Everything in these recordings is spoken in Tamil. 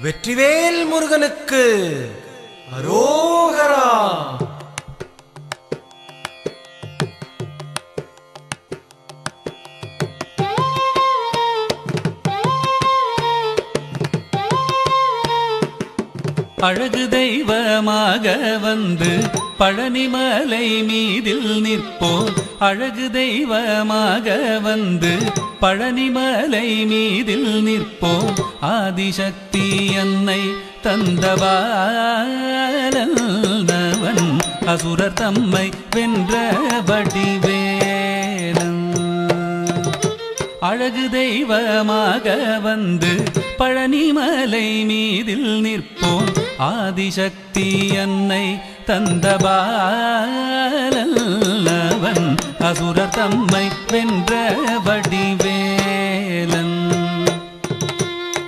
வெற்றிவேல் முருகனுக்கு அரோகரா. அழகு தெய்வமாக வந்து பழனிமலை மீதில் நிற்போம். அழகு தெய்வமாக வந்து பழனிமலை மீதில் நிற்போம். ஆதிசக்தி அன்னை தந்தபாலன் அசுரர் தம்மை வென்ற வடிவேலன். அழகு தெய்வமாக வந்து பழனிமலை மீதில் நிற்போம். ஆதிசக்தி அன்னை தந்தபாலன் அசுரர் தம்மை வென்ற வடிவேலன்.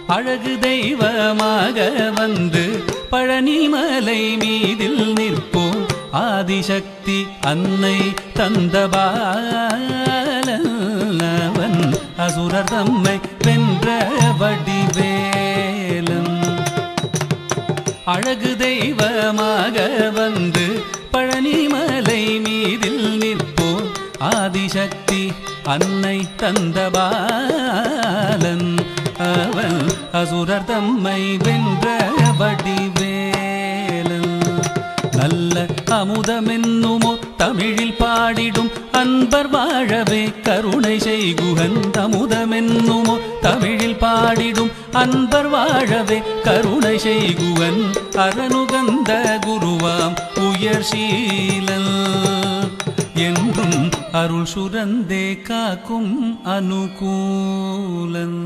அழகு தெய்வமாக வந்து பழனிமலை மீதில் நிற்போம். ஆதிசக்தி அன்னை தந்தபாலன் அசுரர் தம்மை வென்ற வடிவேலன். அழகு தெய்வமாக வந்து பழனிமலை மீதில் நிற்போம். ஆதிசக்தி அன்னை தந்தபாலன் அவன் அசுரர் தம்மை வென்ற வடிவேலன். நல்ல அமுதமென்னுமோ தமிழில் பாடிடும் அன்பர் வாழவே கருணை செய்குகன். அமுதமென்னுமோ தமிழில் பாடிடும் அன்பர் வாழவே கருணை செய்குவன். அரணுகந்த குருவாம் உயர் சீலன் என்றும் அருள் சுரந்தே காக்கும் அனுகூலன்.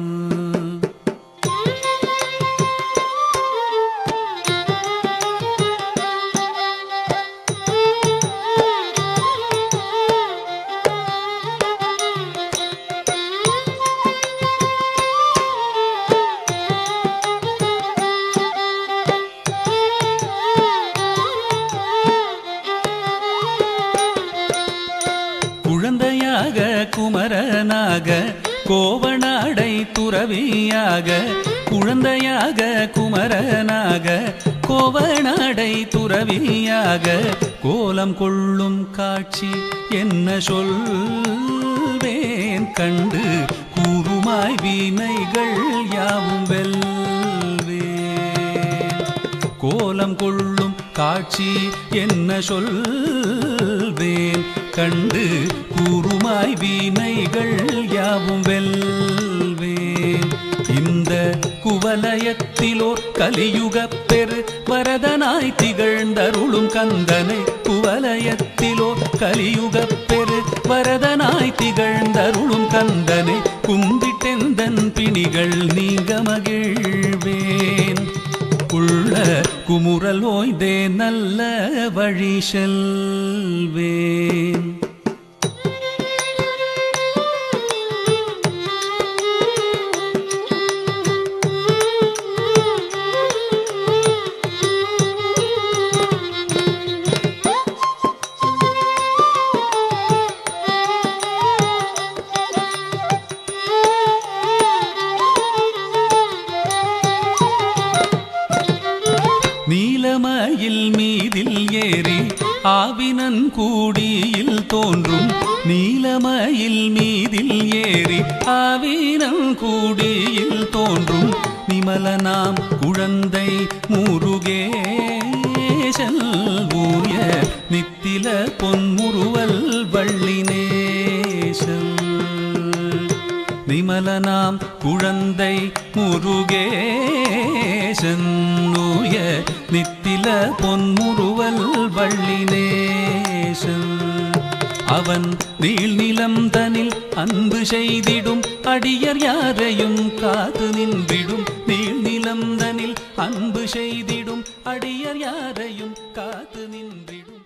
குழந்தையாக குமரனாக கோவனாடை துறவியாக. குழந்தையாக குமரனாக கோவனாடை துறவியாக கோலம் கொள்ளும் காட்சி என்ன சொல்வேன். கண்டு கூறுமாய் வினைகள் யாவும் வெல்வேன். கோலம் கொள்ளும் காட்சி என்ன சொல்வேன். கண்டு கூறுமாய் வினைகள் யாவும் வெல்வேன். இந்த குவலயத்திலோர் கலியுகப் பெரு வரதனாய் திகழ்ந்தருளும் கந்தனை. குவலயத்திலோர் கலியுகப் பெரு வரதனாய் திகழ்ந்தருளும் கந்தனை கும்பிட்டெந்தன் பிணிகள் நீங்க மகிழ்வேன். உள்ள குமுறல் ஓய்ந்தே நல்ல வழி செல்வேன். நீலமயில் மீதில் ஏறி ஆவினன் கூடியில் தோன்றும். நீலமயில் மீதில் ஏறி ஆவினன் கூடியில் தோன்றும். நிமலனாம் குழந்தை முருகேசன் ஊய நித்தில பொன்முறுவல் வள்ளினேசன். நிமலனாம் குழந்தை முருகேசன் ஊய நித்தில பொன்முறுவல் வள்ளினேசன். அவன் நீள்நிலம் தனில் அன்பு செய்திடும் அடியர் யாரையும் காத்து நின்றிடும். நீள்நிலம் தனில் அன்பு செய்திடும் அடியர் யாரையும் காத்து நின்றிடும்.